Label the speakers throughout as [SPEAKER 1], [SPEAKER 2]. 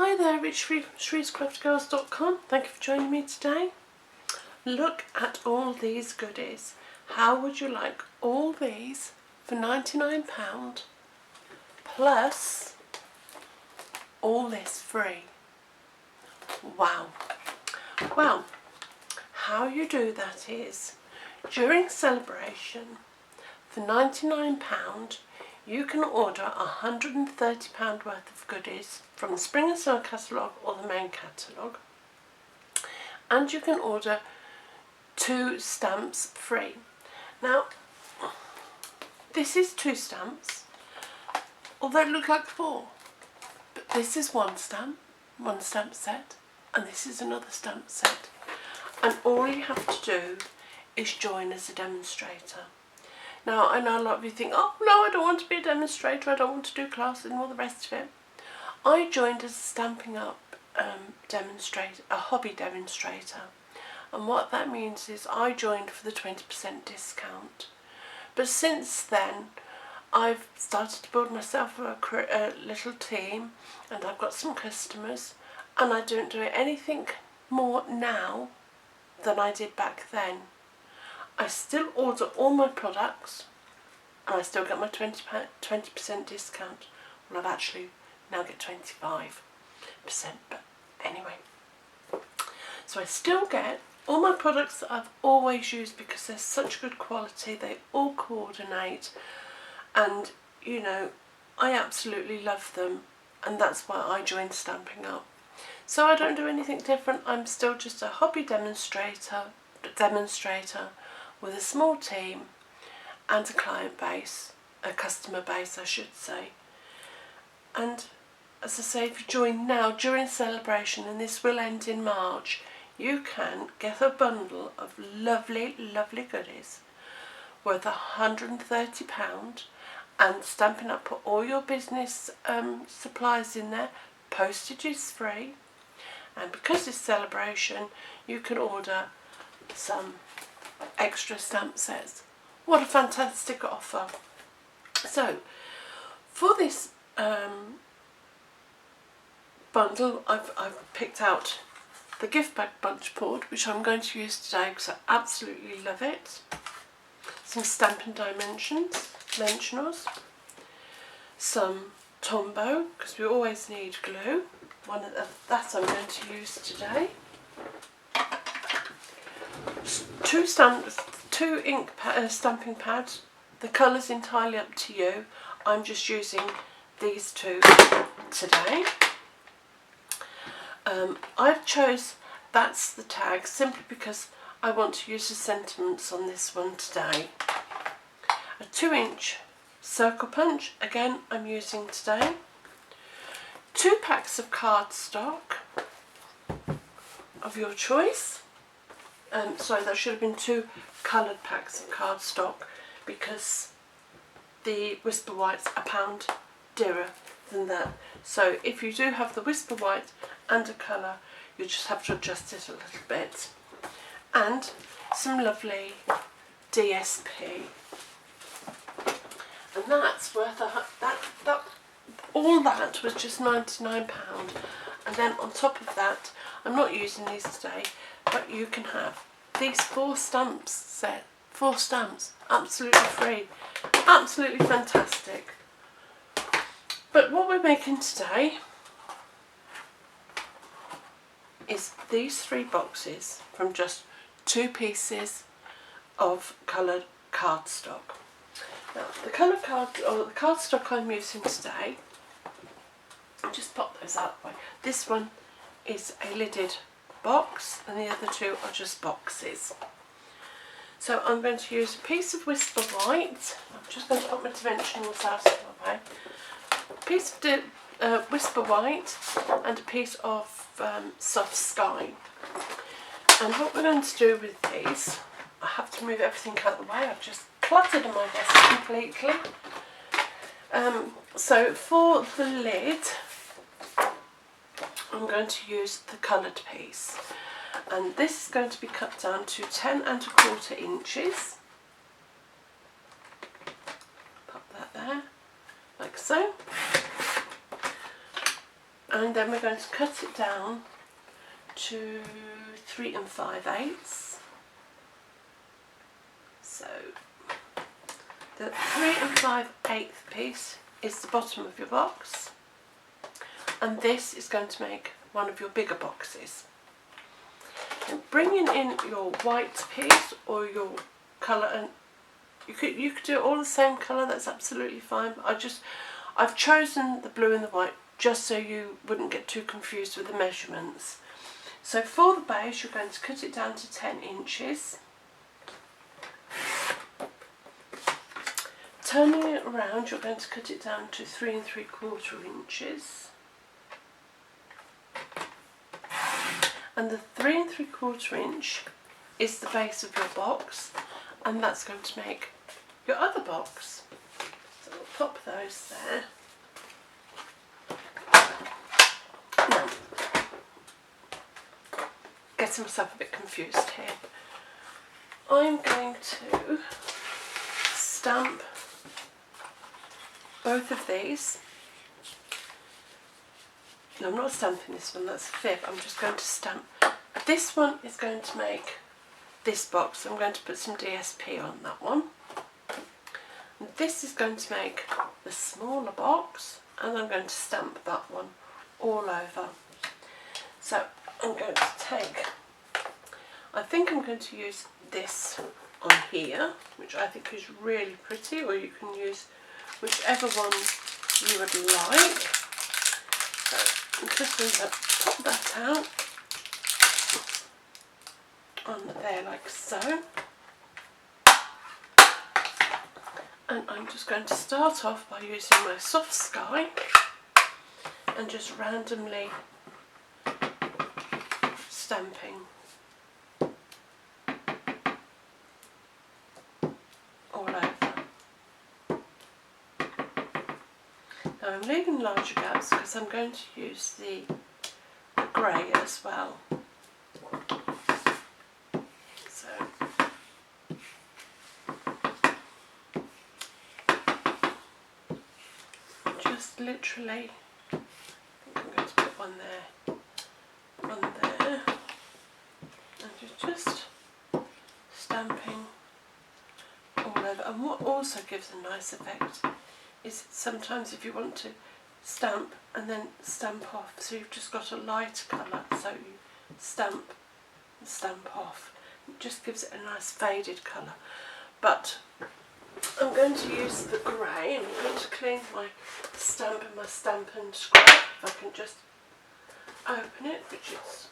[SPEAKER 1] Hi there, it's shreevescraftgirls.com. Thank you for joining me today. Look at all these goodies. How would you like all these for £99 plus all this free? Wow. Well, how you do that is during celebration for £99 you can order £130 worth of goodies from the Spring and Summer catalogue or the main catalogue, and you can order 2 stamps free. Now this is 2 stamps, although it looks like 4, but this is one stamp set, and this is another stamp set, and all you have to do is join as a demonstrator. Now, I know a lot of you think, oh no, I don't want to be a demonstrator, I don't want to do classes and all the rest of it. I joined as a Stampin' Up demonstrator, a hobby demonstrator, and what that means is I joined for the 20% discount. But since then, I've started to build myself a little team, and I've got some customers, and I don't do anything more now than I did back then. I still order all my products and I still get my 20% discount. Well, I've actually now get 25%, but anyway. So I still get all my products that I've always used because they're such good quality, they all coordinate, and you know, I absolutely love them, and that's why I joined Stampin' Up. So I don't do anything different, I'm still just a hobby demonstrator with a small team and a client base, a customer base I should say. And as I say, if you join now during celebration, and this will end in March, you can get a bundle of lovely goodies worth £130, and Stampin' Up put all your business supplies in there. Postage is free, and because it's celebration you can order some extra stamp sets. What a fantastic offer. So for this bundle, I've picked out the gift bag bunch board, which I'm going to use today because I absolutely love it. Some Stampin' Dimensionals, some Tombow, because we always need glue. That I'm going to use today. 2 ink stamping pads. The colour's entirely up to you. I'm just using these 2 today. I've chose That's the Tag simply because I want to use the sentiments on this one today. A 2-inch circle punch, again I'm using today. 2 packs of cardstock of your choice. Sorry, that should have been 2 coloured packs of cardstock because the Whisper White's £1 dearer than that. So if you do have the Whisper White and a colour, you just have to adjust it a little bit. And some lovely DSP, and that's worth all that was just £99. And then on top of that, I'm not using these today, but you can have these 4 stamps set, 4 stamps, absolutely free, absolutely fantastic. But what we're making today is these 3 boxes from just 2 pieces of coloured cardstock. Now the cardstock I'm using today, I'll just pop those out of the way. This one is a lidded box and the other 2 are just boxes. So I'm going to use a piece of Whisper White. I'm just going to put my dimensionals out of the way. A piece of Whisper White and a piece of Soft Sky. And what we're going to do with these, I have to move everything out of the way, I've just cluttered my desk completely. So for the lid, I'm going to use the coloured piece, and this is going to be cut down to 10 1/4 inches. Pop that there, like so. And and then we're going to cut it down to 3 5/8. So the 3 5/8 piece is the bottom of your box, and this is going to make one of your bigger boxes. And bringing in your white piece or your colour, and you could do it all the same colour, that's absolutely fine. I've chosen the blue and the white just so you wouldn't get too confused with the measurements. So for the base, you're going to cut it down to 10 inches. Turning it around, you're going to cut it down to 3 3/4 inches. And the 3 3/4 inch is the base of your box, and that's going to make your other box. So we'll pop those there. Now, getting myself a bit confused here. I'm going to stamp both of these. No, I'm not stamping this one, that's a fib. I'm just going to stamp. This one is going to make this box. I'm going to put some DSP on that one. And this is going to make the smaller box, and I'm going to stamp that one all over. So I'm going to take, I think I'm going to use this on here, which I think is really pretty, or you can use whichever one you would like. So I'm just going to pop that out on there like so. And I'm just going to start off by using my Soft Sky and just randomly stamping all over. Now I'm leaving larger gaps because I'm going to use the grey as well. So just literally, I think I'm going to put one there, and just stamping all over. And what also gives a nice effect is sometimes if you want to stamp and then stamp off, so you've just got a light colour, so you stamp and stamp off, it just gives it a nice faded colour. But I'm going to use the grey, and I'm going to clean my stamp and my Stampin' Scrap. If I can just open it, which is,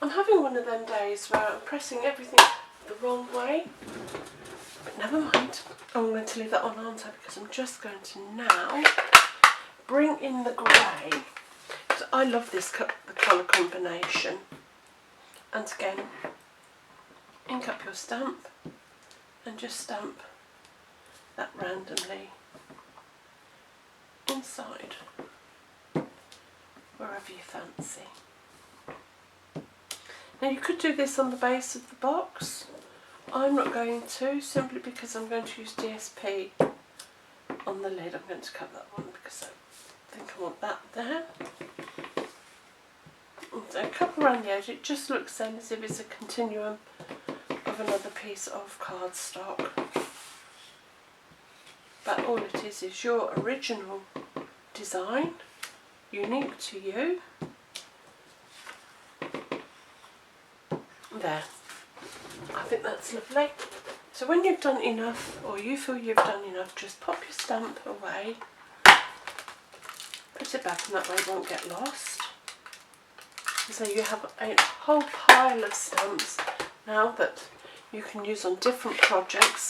[SPEAKER 1] I'm having one of them days where I'm pressing everything the wrong way, but never mind. Oh, I'm going to leave that on, aren't I, because I'm just going to now bring in the grey. I love this the colour combination. And again, ink up your stamp and just stamp that randomly inside wherever you fancy. Now you could do this on the base of the box. I'm not going to, simply because I'm going to use DSP on the lid. I'm going to cover that one because I think I want that there. So a couple around the edge, it just looks then as if it's a continuum of another piece of cardstock. But all it is your original design, unique to you. There. I think that's lovely. So when you've done enough, or you feel you've done enough, just pop your stamp away, put it back, and that way it won't get lost. So you have a whole pile of stamps now that you can use on different projects.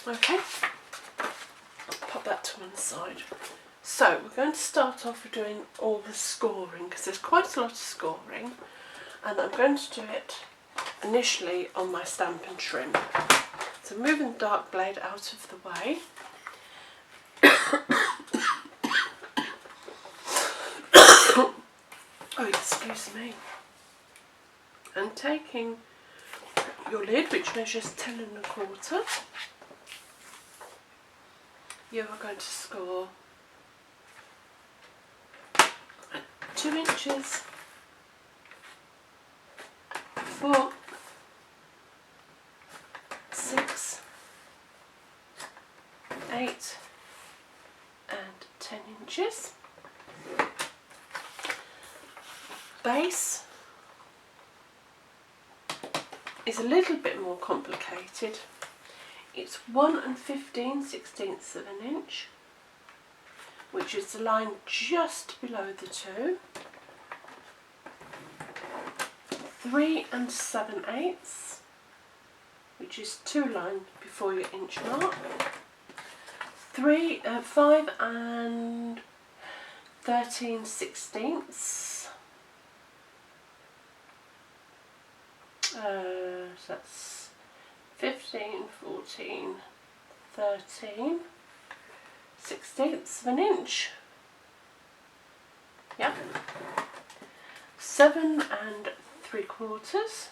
[SPEAKER 1] Okay, pop that to one side. So we're going to start off with doing all the scoring, because there's quite a lot of scoring, and I'm going to do it initially on my Stampin' Trim. So moving the dark blade out of the way. Oh, excuse me. And taking your lid, which measures 10 1/4, you are going to score 2 inches, 4, 6, 8 and 10 inches. Base is a little bit more complicated. It's 1 15/16 of an inch, which is the line just below the 2. 3 7/8, which is 2 lines before your inch mark. 5 13/16. So that's 15, 14, 13, 16ths of an inch. Yep. 7 3/4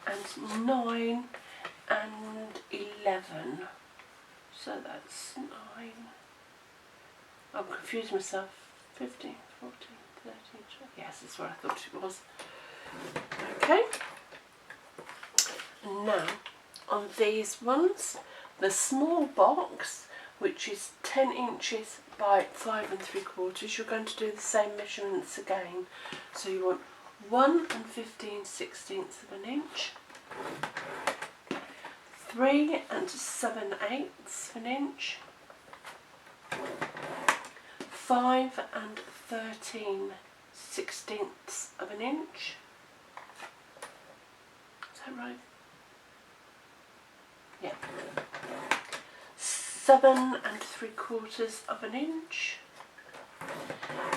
[SPEAKER 1] and 9 and 11. So that's 9. I'm confused myself. 15, 14, 13, 12. Yes, that's what I thought it was. Okay. And now, on these ones, the small box, which is 10 inches by 5 3/4, you're going to do the same measurements again. So you want 1 15/16 of an inch, 3 7/8 of an inch, 5 13/16 of an inch. Is that right? Yeah. 7 3/4 of an inch,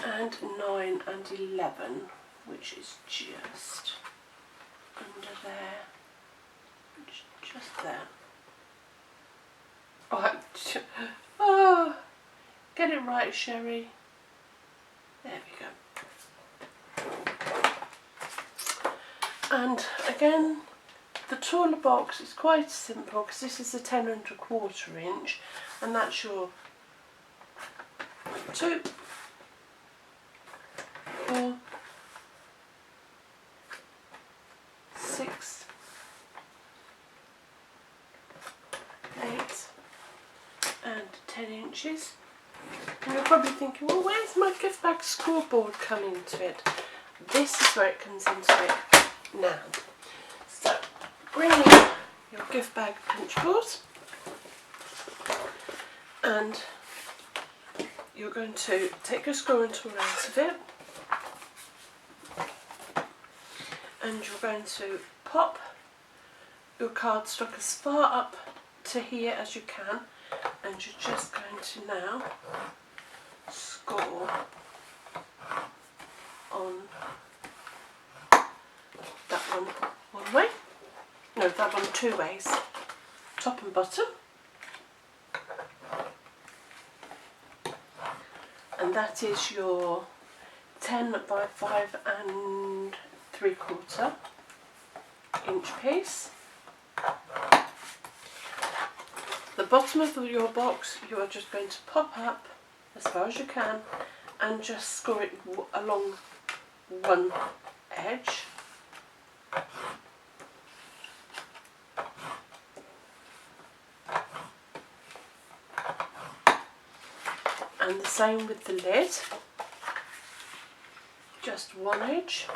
[SPEAKER 1] and 9 and 11, which is just under there, just there. Oh, get it right, Sherry. There we go. And again, the taller box is quite simple because this is a 10 1/4 inch, and that's your 2, 4, 6, 8 and 10 inches. And you're probably thinking, well, where's my gift bag scoreboard coming into it? This is where it comes into it now. So bring in your gift bag pinch board, and you're going to take your scoring tool out of it, and you're going to pop your cardstock as far up to here as you can, and you're just going to now score on that one way, no, that one 2 ways, top and bottom, and that is your 10 by 5 3/4 inch piece. The bottom of your box you are just going to pop up as far as you can and just score it along one edge. And the same with the lid, just one edge.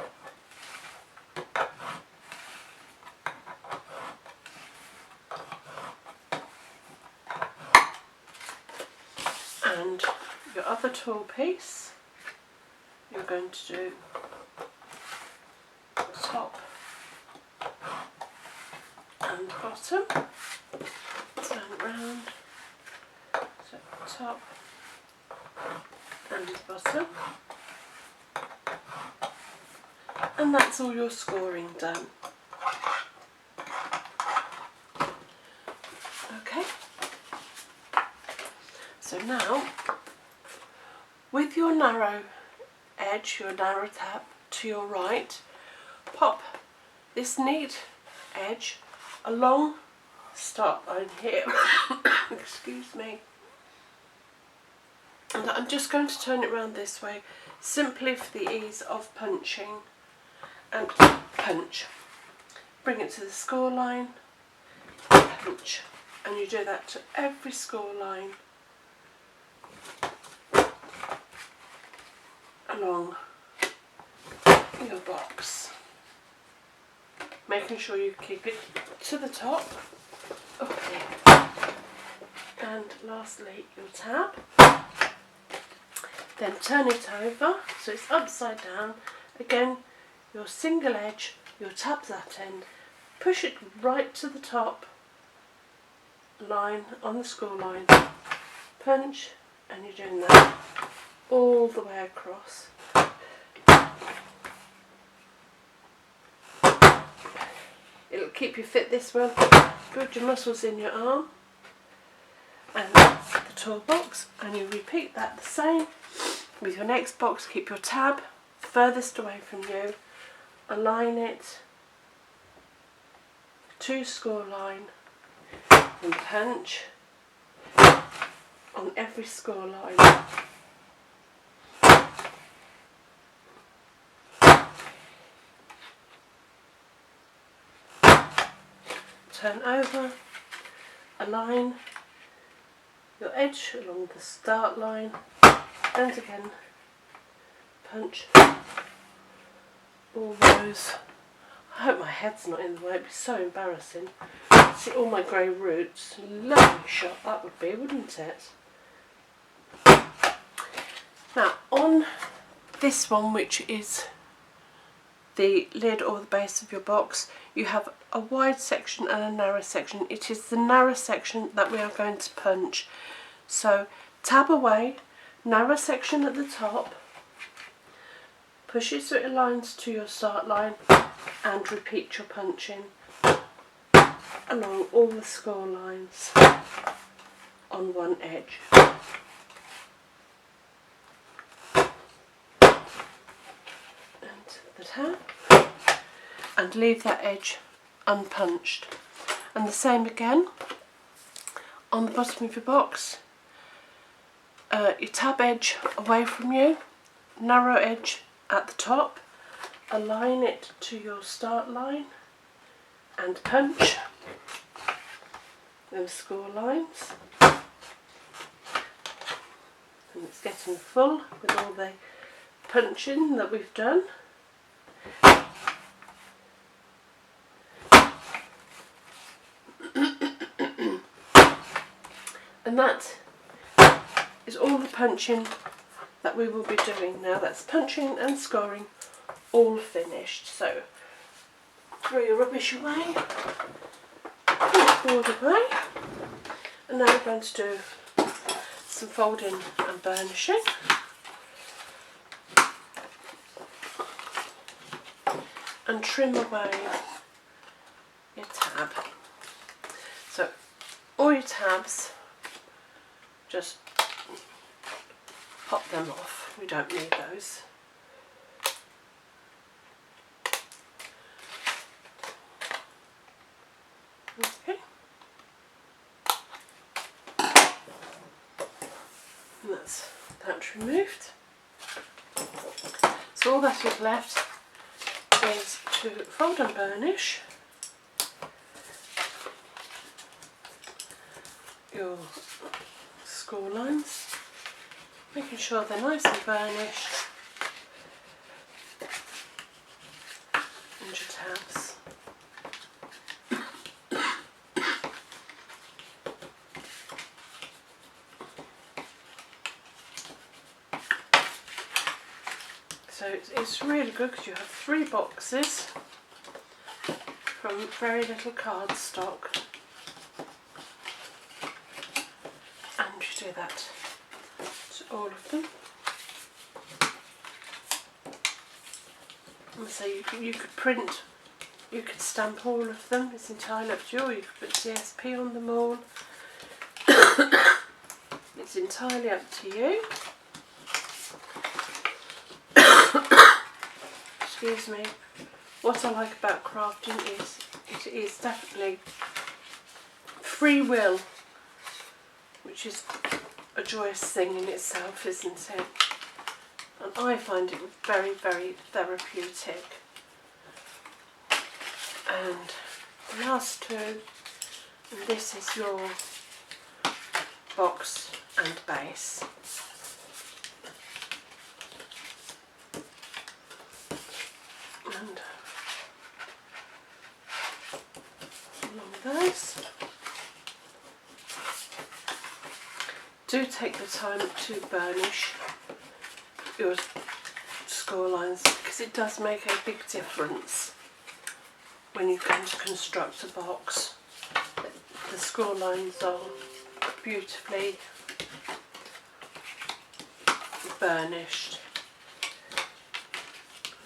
[SPEAKER 1] And your other tall piece, you're going to do top and bottom, turn it round, so top and bottom, and that's all your scoring done. Okay, so now with your narrow edge, your narrow tab to your right, pop this neat edge along start line here excuse me, And I'm just going to turn it around this way, simply for the ease of punching. And punch. Bring it to the score line, punch. And you do that to every score line along your box. Making sure you keep it to the top. Okay. And lastly, your tab. Then turn it over so it's upside down. Again, your single edge, your tab's that end. Push it right to the top line on the score line. Punch, and you're doing that all the way across. It'll keep you fit, this one. Build your muscles in your arm and the toolbox, and you repeat that the same with your next box. Keep your tab furthest away from you, align it to score line and punch on every score line. Turn over, align your edge along the start line, and again punch all those. I hope my head's not in the way, it'd be so embarrassing. See all my grey roots. Lovely shot that would be, wouldn't it? Now on this one, which is the lid or the base of your box, you have a wide section and a narrow section. It is the narrow section that we are going to punch. So tab away, narrow section at the top, push it so it aligns to your start line, and repeat your punching along all the score lines on one edge. And the tab, and leave that edge unpunched. And the same again on the bottom of your box. Your tab edge away from you, narrow edge at the top, align it to your start line and punch those score lines. And it's getting full with all the punching that we've done. And that is all the punching that we will be doing now. That's punching and scoring all finished. So throw your rubbish away, put your board away, and now we're going to do some folding and burnishing. And trim away your tab. So all your tabs, just pop them off, we don't need those. Okay. And that's that removed. So all that is left is to fold and burnish your score lines, making sure they're nice and burnished, and your tabs. So it's really good because you have 3 boxes from very little cardstock, and you do that to all of them. And so you could print, you could stamp all of them, it's entirely up to you, or you could put CSP on them all. It's entirely up to you. Excuse me. What I like about crafting is it is definitely free will, which is a joyous thing in itself, isn't it? And I find it very, very therapeutic. And the last two, and this is your box and base. And along those. Do take the time to burnish your score lines, because it does make a big difference when you come to construct a box. The score lines are beautifully burnished.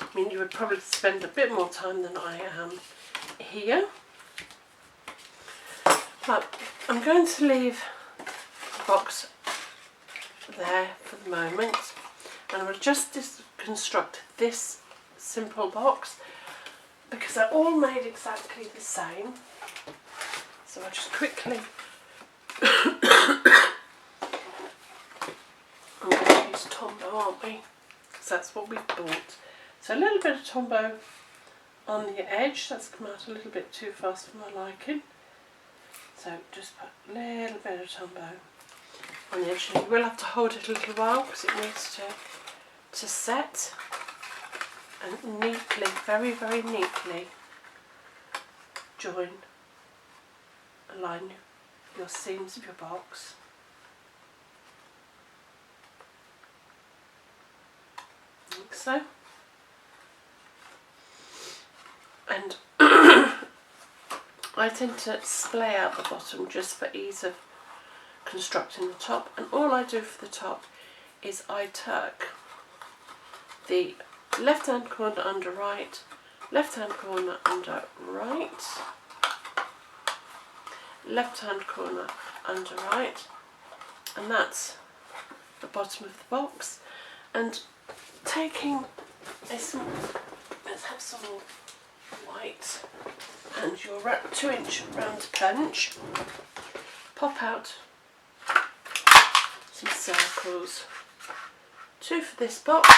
[SPEAKER 1] I mean, you would probably spend a bit more time than I am here, but I'm going to leave the box there for the moment, and I will just construct this simple box because they're all made exactly the same. So I'll just quickly I'm going to use Tombow, aren't we? Because that's what we've bought. So a little bit of Tombow on the edge. That's come out a little bit too fast for my liking. So just put a little bit of Tombow on the edge. And you will have to hold it a little while because it needs to set. And neatly, very, very neatly align your seams of your box. Like so. And I tend to splay out the bottom just for ease of constructing the top, and all I do for the top is I tuck the left hand corner under right, left hand corner under right, left hand corner under right, and that's the bottom of the box. And taking a small, let's have some more white, and your 2-inch round punch, pop out some circles, 2 for this box,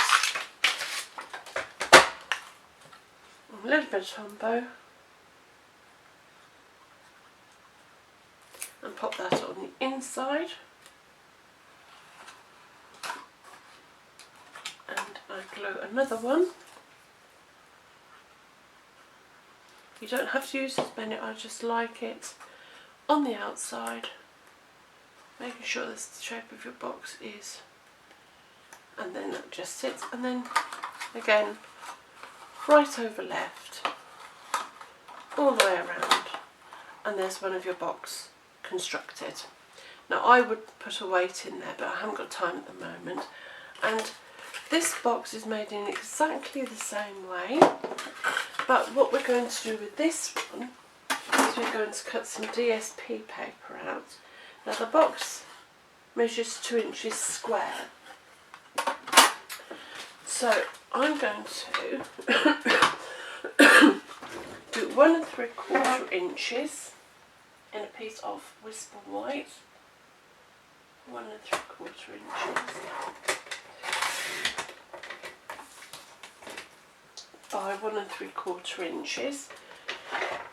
[SPEAKER 1] a little bit of Tombow, and pop that on the inside, and I glue another one. You don't have to use this many, I just like it on the outside, making sure the shape of your box is, and then that just sits, and then again right over left, all the way around, and there's one of your box constructed. Now I would put a weight in there, but I haven't got time at the moment, and this box is made in exactly the same way, but what we're going to do with this one is we're going to cut some DSP paper out. Now the box measures 2 inches square, so I'm going to do 1 3/4 inches in a piece of Whisper White, 1 3/4 inches by 1 3/4 inches,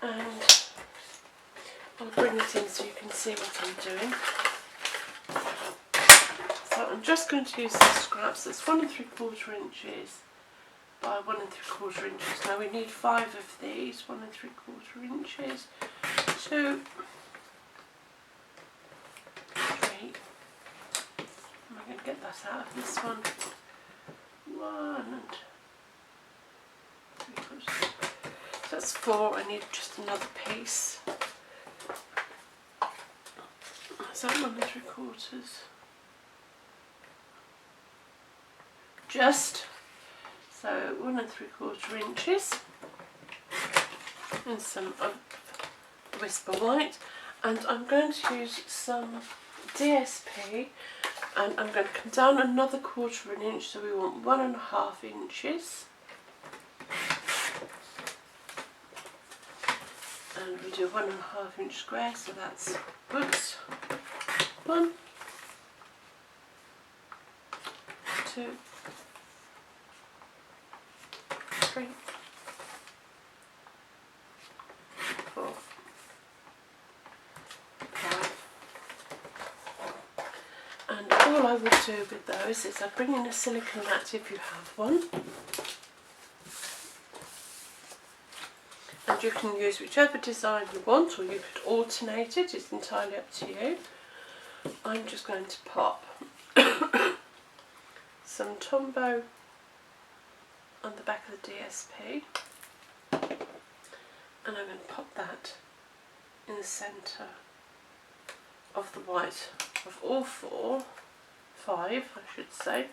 [SPEAKER 1] and I'll bring it in so you can see what I'm doing. So I'm just going to use some scraps. That's 1 3/4 inches by 1 3/4 inches. Now we need 5 of these, 1 3/4 inches, 2, 3. I'm going to get that out of this one. 1 and 3/4. So that's 4. I need just another piece. So 1 3/4. Just so 1 3/4 inches, and some Whisper White, and I'm going to use some DSP, and I'm going to come down another 1/4 inch, so we want 1 1/2 inches, and we do 1 1/2 inch square, so that's good. 1 2, 3, 4, 5. And all I would do with those is I'd bring in a silicone mat if you have one. And you can use whichever design you want, or you could alternate it, it's entirely up to you. I'm just going to pop some Tombow on the back of the DSP, and I'm going to pop that in the centre of the white of all 5 I should say.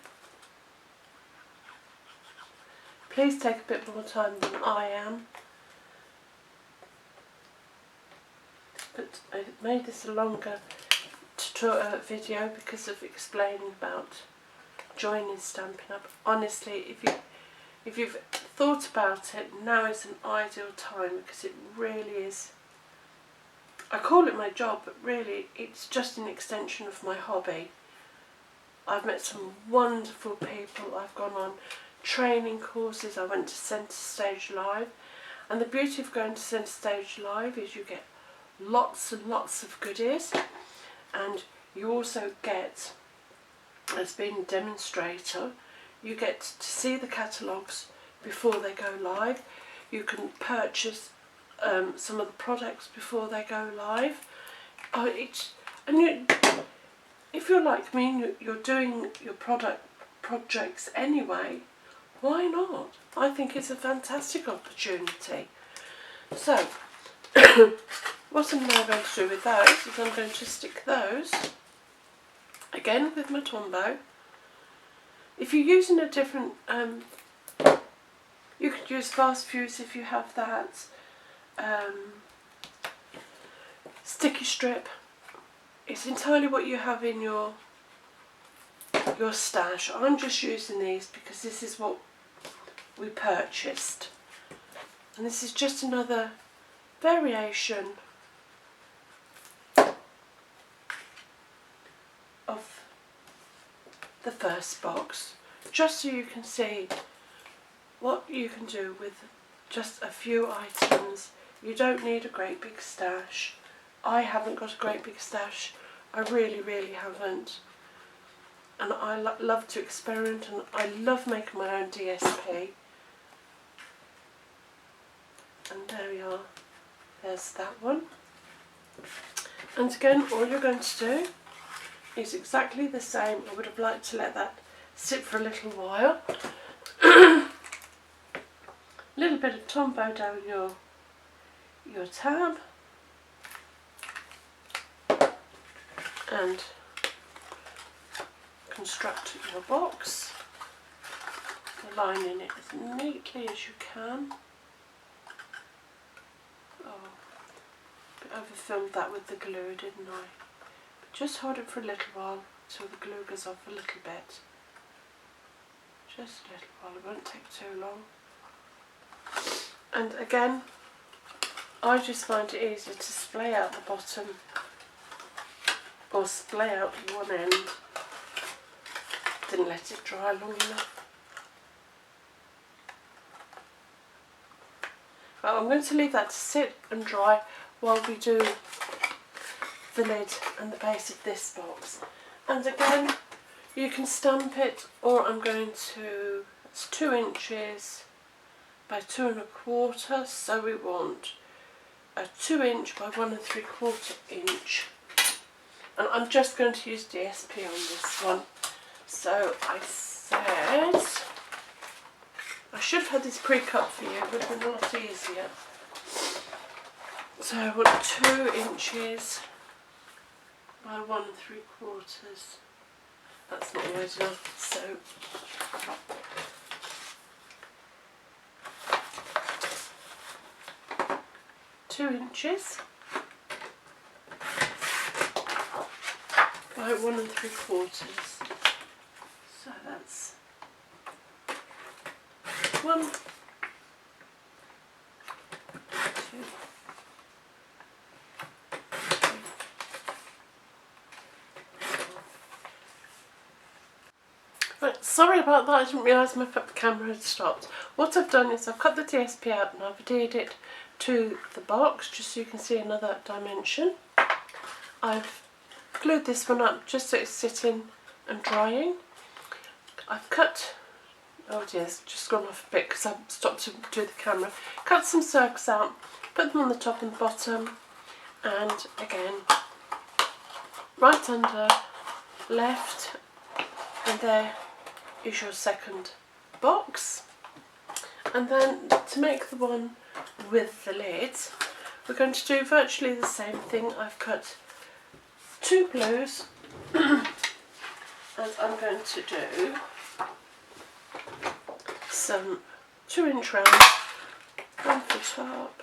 [SPEAKER 1] Please take a bit more time than I am, but I made this a longer video because of explaining about joining Stampin' Up. Honestly, if you've thought about it, now is an ideal time, because it really is. I call it my job, but really it's just an extension of my hobby. I've met some wonderful people. I've gone on training courses. I went to Centre Stage Live, and the beauty of going to Centre Stage Live is you get lots and lots of goodies, and you also get, as being a demonstrator, you get to see the catalogues before they go live. You can purchase some of the products before they go live. If you're like me and you're doing your projects anyway, why not? I think it's a fantastic opportunity. So what I'm now going to do with those is I'm going to stick those again with my Tombow. If you're using a different, you could use Fast Fuse if you have that. Sticky strip. It's entirely what you have in your stash. I'm just using these because this is what we purchased, and this is just another variation of the first box, just so you can see what you can do with just a few items. You don't need a great big stash. I haven't got a great big stash. I really haven't. And I love to experiment, and I love making my own DSP. And there we are. There's that one. And again, all you're going to do is exactly the same. I would have liked to let that sit for a little while. A little bit of Tombow down your tab, and construct your box, aligning it as neatly as you can. Oh, I overfilled that with the glue, didn't I? But just hold it for a little while till the glue goes off a little bit. Just a little while, it won't take too long. And again, I just find it easier to splay out the bottom, or splay out one end. Didn't let it dry long enough. Well, I'm going to leave that to sit and dry while we do the lid and the base of this box. And again, you can stamp it, or I'm going to, it's 2 inches by 2 1/4, so we want a 2 inch by 1 3/4 inch. And I'm just going to use DSP on this one. So I said, I should have had this pre-cut for you, it would have been a lot easier. So I want 2 inches by 1 3/4. That's not wide enough, so two inches by 1 3/4. So that's 1, 2, 3. Right, Sorry about that, I didn't realise my camera had stopped. What I've done is I've cut the DSP out and I've adhered it to the box just so you can see another dimension. I've glued this one up just so it's sitting and drying. I've cut, oh dear, it's just gone off a bit because I stopped to do the camera. Cut some circles out, put them on the top and the bottom, and again, right under, left, and there is your second box. And then to make the one with the lids, we're going to do virtually the same thing. I've cut 2 blues and I'm going to do some 2-inch rounds, one for top,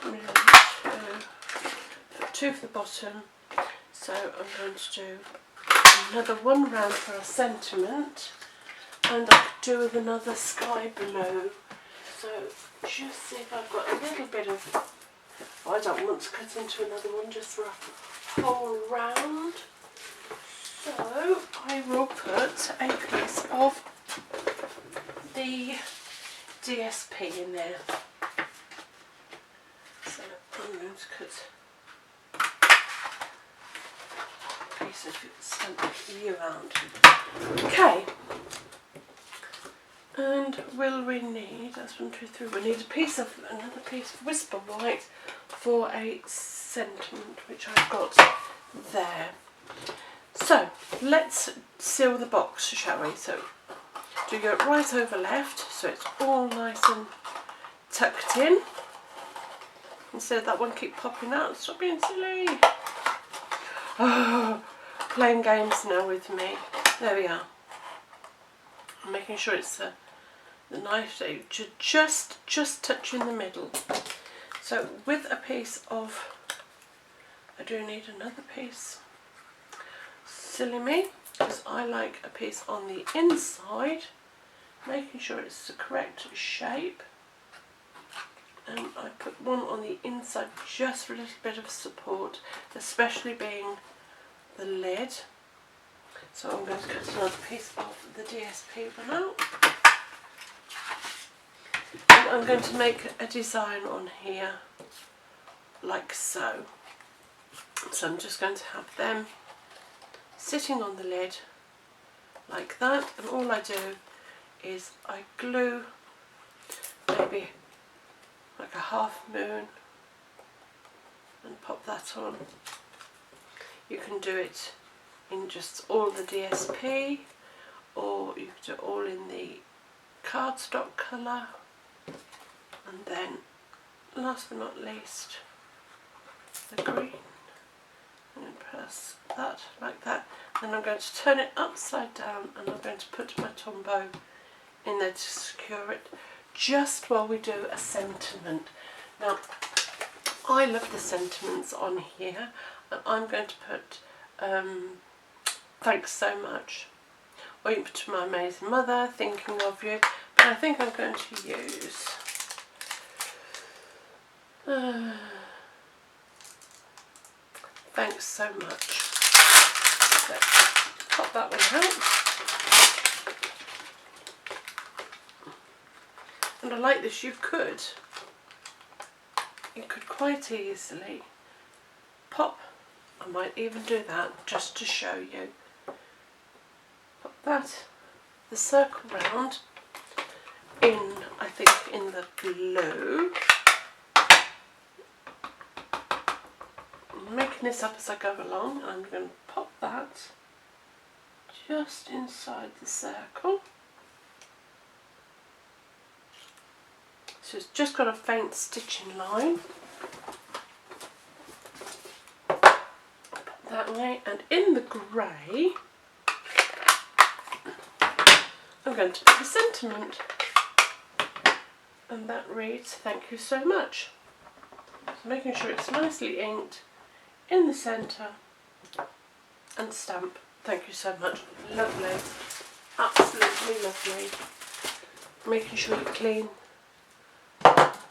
[SPEAKER 1] and 2 for the bottom. So I'm going to do another 1 round for our sentiment, and I could do with another sky blue. So just see if I've got a little bit of, oh, I don't want to cut into another one just for a whole round. So I will put a piece of the DSP in there. So I'm going to cut a piece of stamp you around. Okay. And will we need, that's 1, 2, 3, we need another piece of Whisper White for a sentiment, which I've got there. So let's seal the box, shall we? So do go right over left, so it's all nice and tucked in. Instead of that one keep popping out, stop being silly. Oh, playing games now with me. There we are. I'm making sure it's the knife just touching the middle. So with a piece of, I do need another piece, silly me, because I like a piece on the inside, making sure it's the correct shape, and I put one on the inside just for a little bit of support, especially being the lid. So I'm going to cut another piece of the DSP one out. And I'm going to make a design on here like so. So I'm just going to have them sitting on the lid like that, and all I do is I glue maybe like a half moon and pop that on. You can do it in just all the DSP, or you can do it all in the cardstock colour. And then last but not least, the green. I'm going to press that like that. Then I'm going to turn it upside down and I'm going to put my Tombow in there to secure it just while we do a sentiment. Now, I love the sentiments on here, and I'm going to put thanks so much, or you can put to my amazing mother, thinking of you, but I think I'm going to use thanks so much. So pop that one out. And I like this, you could quite easily pop, I might even do that just to show you, pop that, the circle round in, I think in the blue. I'm making this up as I go along, and I'm going to pop that just inside the circle. So it's just got a faint stitching line. Pop that way, and in the grey, I'm going to put a sentiment, and that reads, "Thank you so much." So making sure it's nicely inked in the centre, and stamp, "Thank you so much." Lovely, absolutely lovely. Making sure you clean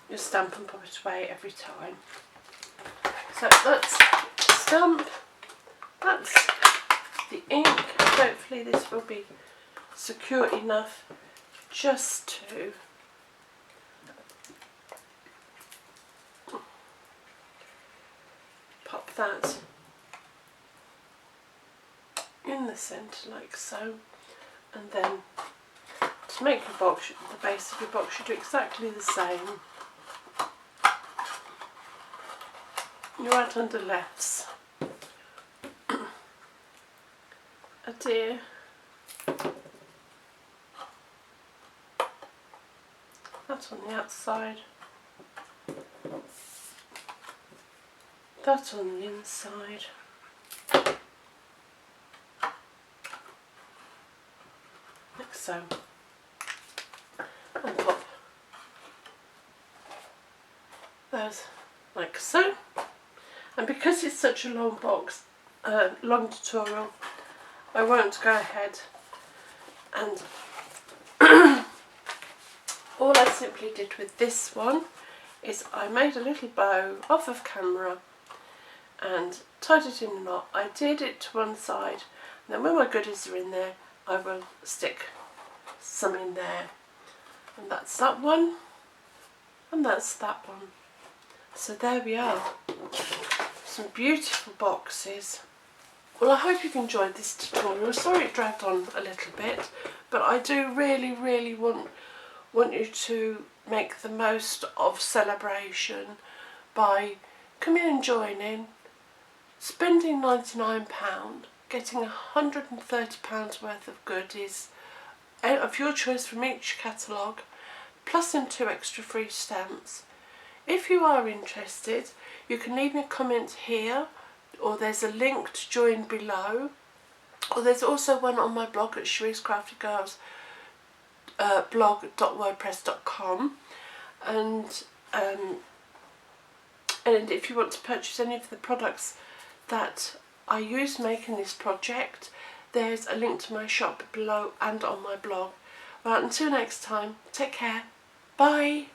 [SPEAKER 1] your stamp and pop it away every time. So that's stamp, that's the ink. Hopefully this will be secure enough just to pop that in the centre like so, and then to make your box, the base of your box, you do exactly the same. Your right under lefts adhere that on the outside, that on the inside, like so, and pop those like so. And because it's such a long box, long tutorial, I won't go ahead and all I simply did with this one is I made a little bow off of camera and tied it in a knot. I did it to one side, and then when my goodies are in there I will stick some in there, and that's that one and that's that one. So there we are, some beautiful boxes. Well, I hope you've enjoyed this tutorial. Sorry it dragged on a little bit, but I do really want you to make the most of celebration by coming and joining, spending £99, getting £130 worth of goodies of your choice from each catalogue, plus them 2 extra free stamps. If you are interested, you can leave me a comment here, or there's a link to join below, or there's also one on my blog at Cherie's Crafty Girls blog.wordpress.com, and if you want to purchase any of the products that I use making this project, there's a link to my shop below and on my blog. Well, until next time, take care, bye.